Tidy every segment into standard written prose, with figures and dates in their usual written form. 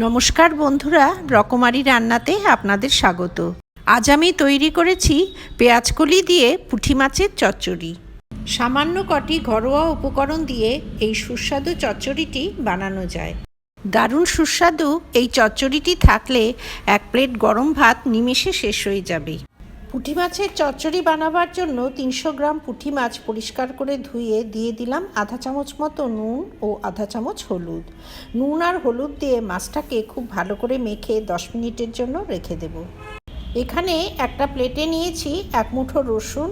নমস্কার বন্ধুরা, রকমারি রান্নাতে আপনাদের স্বাগত। আজ আমি তৈরি করেছি পেঁয়াজকলি দিয়ে পুঁটি মাছের চচ্চড়ি। সামান্য কটি ঘরোয়া উপকরণ দিয়ে এই সুস্বাদু চচ্চড়িটি বানানো যায়। দারুণ সুস্বাদু এই চচ্চড়িটি থাকলে এক প্লেট গরম ভাত নিমেষে শেষ হয়ে যাবে। পুঁটি মাছের চচ্চড়ি বানাবার জন্য 300 গ্রাম পুঁটি মাছ পরিষ্কার করে ধুয়ে দিয়ে দিলাম আধা চামচ মতো নুন ও আধা চামচ হলুদ। নুন আর হলুদ দিয়ে মাছটাকে খুব ভালো করে মেখে 10 মিনিটের জন্য রেখে দেব। এখানে একটা প্লেটে নিয়েছি 1 মুঠো রসুন,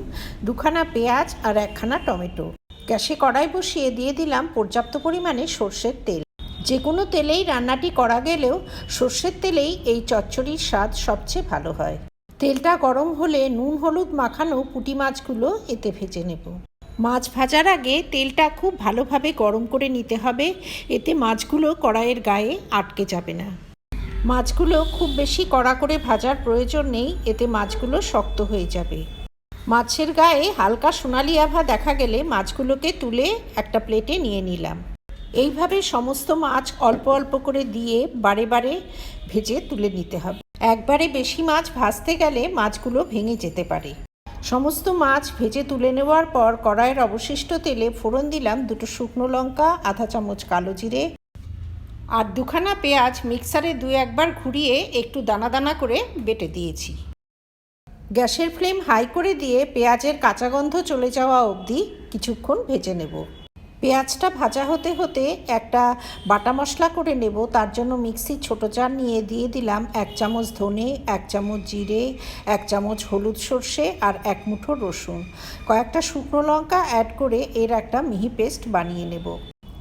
2খানা পেঁয়াজ আর 1খানা টমেটো। গ্যাসে কড়াই বসিয়ে দিয়ে দিলাম পর্যাপ্ত পরিমাণে সর্ষের তেল। যে কোনো তেলেই রান্নাটি করা গেলেও সর্ষের তেলেই এই চচ্চড়ির স্বাদ সবচেয়ে ভালো হয়। তেলটা গরম হলে নুন হলুদ মাখানো পুঁটি মাছগুলো এতে ভেজে নেব। মাছ ভাজার আগে তেলটা খুব ভালোভাবে গরম করে নিতে হবে, এতে মাছগুলো কড়াইয়ের গায়ে আটকে যাবে না। মাছগুলো খুব বেশি কড়া করে ভাজার প্রয়োজন নেই, এতে মাছগুলো শক্ত হয়ে যাবে। মাছের গায়ে হালকা সোনালি আভা দেখা গেলে মাছগুলোকে তুলে একটা প্লেটে নিয়ে নিলাম। এইভাবে সমস্ত মাছ অল্প অল্প করে দিয়ে বারে বারে ভেজে তুলে নিতে হবে। একবারে বেশি মাছ ভাজতে গেলে মাছগুলো ভেঙে যেতে পারে। সমস্ত মাছ ভেজে তুলে নেওয়ার পর কড়াইয়ের অবশিষ্ট তেলে ফোড়ন দিলাম 2টো শুকনো লঙ্কা, আধা চামচ কালো জিরে আর 2খানা পেঁয়াজ মিক্সারে 2-1 ঘুরিয়ে একটু দানা দানা করে বেটে দিয়েছি। গ্যাসের ফ্লেম হাই করে দিয়ে পেঁয়াজের কাঁচা গন্ধ চলে যাওয়া অবধি কিছুক্ষণ ভেজে নেব। পেঁয়াজটা ভাজা হতে হতে একটা বাটা মশলা করে নেব। তার জন্য মিক্সির ছোট জার নিয়ে দিয়ে দিলাম 1 চামচ ধনে, 1 চামচ জিরে, 1 চামচ হলুদ সর্ষে আর 1 মুঠো রসুন, কয়েকটা শুকনো লঙ্কা অ্যাড করে এর একটা মিহি পেস্ট বানিয়ে নেব।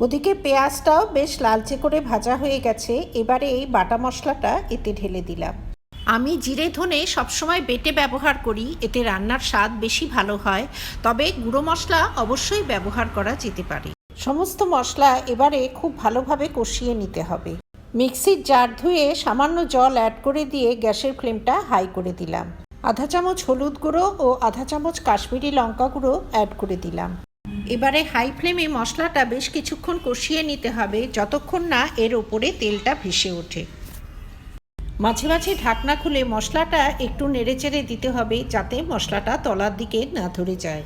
ওদিকে পেঁয়াজটাও বেশ লালচে করে ভাজা হয়ে গেছে। এবারে এই বাটা মশলাটা এতে ঢেলে দিলাম। আমি জিরে ধনে সবসময় বেটে ব্যবহার করি, এতে রান্নার স্বাদ বেশি ভালো হয়, তবে গুঁড়ো মশলা অবশ্যই ব্যবহার করা যেতে পারে। সমস্ত মশলা এবারে খুব ভালোভাবে কষিয়ে নিতে হবে। মিক্সির জার ধুয়ে সামান্য জল অ্যাড করে দিয়ে গ্যাসের ফ্লেমটা হাই করে দিলাম। আধা চামচ হলুদ গুঁড়ো ও আধা চামচ কাশ্মীরি লঙ্কা গুঁড়ো অ্যাড করে দিলাম। এবারে হাই ফ্লেমে মশলাটা বেশ কিছুক্ষণ কষিয়ে নিতে হবে, যতক্ষণ না এর ওপরে তেলটা ভেসে ওঠে। মাঝে মাঝে ঢাকনা খুলে মশলাটা একটু নেড়েচেড়ে দিতে হবে, যাতে মশলাটা তলার দিকে না ধরে যায়।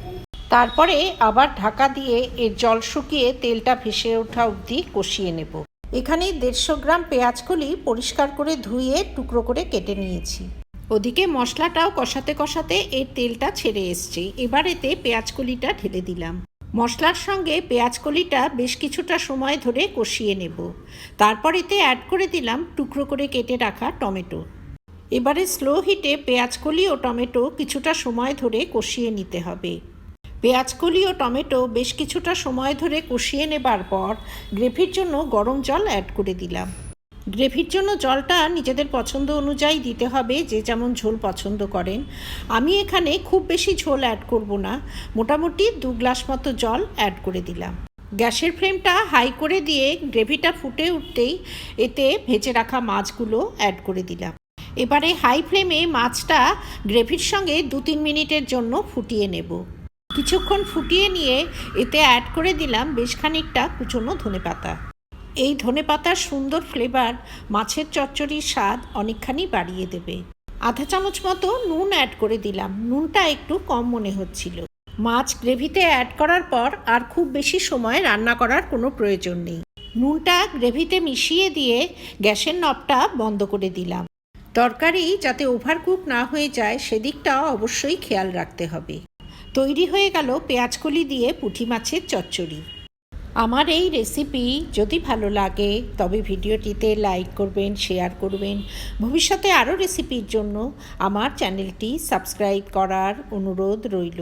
তারপরে আবার ঢাকা দিয়ে এর জল শুকিয়ে তেলটা ভেসে ওঠা অবধি কষিয়ে নেব। এখানে 150 গ্রাম পেঁয়াজকলি পরিষ্কার করে ধুয়ে টুকরো করে কেটে নিয়েছি। ওদিকে মশলাটাও কষাতে কষাতে এর তেলটা ছেড়ে এসছে। এবার এতে পেঁয়াজকলিটা ঢেলে দিলাম। মশলার সঙ্গে পেঁয়াজকলিটা বেশ কিছুটা সময় ধরে কষিয়ে নেব। তারপর এতে অ্যাড করে দিলাম টুকরো করে কেটে রাখা টমেটো। এবারে স্লো হিটে পেঁয়াজকলি ও টমেটো কিছুটা সময় ধরে কষিয়ে নিতে হবে। পেঁয়াজকলি ও টমেটো বেশ কিছুটা সময় ধরে কষিয়ে নেবার পর গ্রেভির জন্য গরম জল অ্যাড করে দিলাম। গ্রেভির জন্য জলটা নিজেদের পছন্দ অনুযায়ী দিতে হবে, যে যেমন ঝোল পছন্দ করেন। আমি এখানে খুব বেশি ঝোল অ্যাড করব না, মোটামুটি 2 গ্লাস মতো জল অ্যাড করে দিলাম। গ্যাসের ফ্লেমটা হাই করে দিয়ে গ্রেভিটা ফুটে উঠতেই এতে ভেজে রাখা মাছগুলো অ্যাড করে দিলাম। এবারে হাই ফ্লেমে মাছটা গ্রেভির সঙ্গে 2-3 মিনিটের জন্য ফুটিয়ে নেব। কিছুক্ষণ ফুটিয়ে নিয়ে এতে অ্যাড করে দিলাম বেশ খানিকটা কুচনো ধনেপাতা। এই ধনেপাতার সুন্দর ফ্লেভার মাছের চচ্চড়ির স্বাদ অনেকখানি বাড়িয়ে দেবে। আধা চামচ মতো নুন অ্যাড করে দিলাম, নুনটা একটু কম মনে হচ্ছিল। মাছ গ্রেভিতে অ্যাড করার পর আর খুব বেশি সময় রান্না করার কোনো প্রয়োজন নেই। নুনটা গ্রেভিতে মিশিয়ে দিয়ে গ্যাসের নবটা বন্ধ করে দিলাম। তরকারি যাতে ওভারকুক না হয়ে যায় সেদিকটা অবশ্যই খেয়াল রাখতে হবে। তৈরি হয়ে গেল পেঁয়াজকলি দিয়ে পুঁটি মাছের চচ্চড়ি। আমার এই রেসিপি যদি ভালো লাগে তবে ভিডিওটিতে লাইক করবেন, শেয়ার করবেন। ভবিষ্যতে আরও রেসিপির জন্য আমার চ্যানেলটি সাবস্ক্রাইব করার অনুরোধ রইল।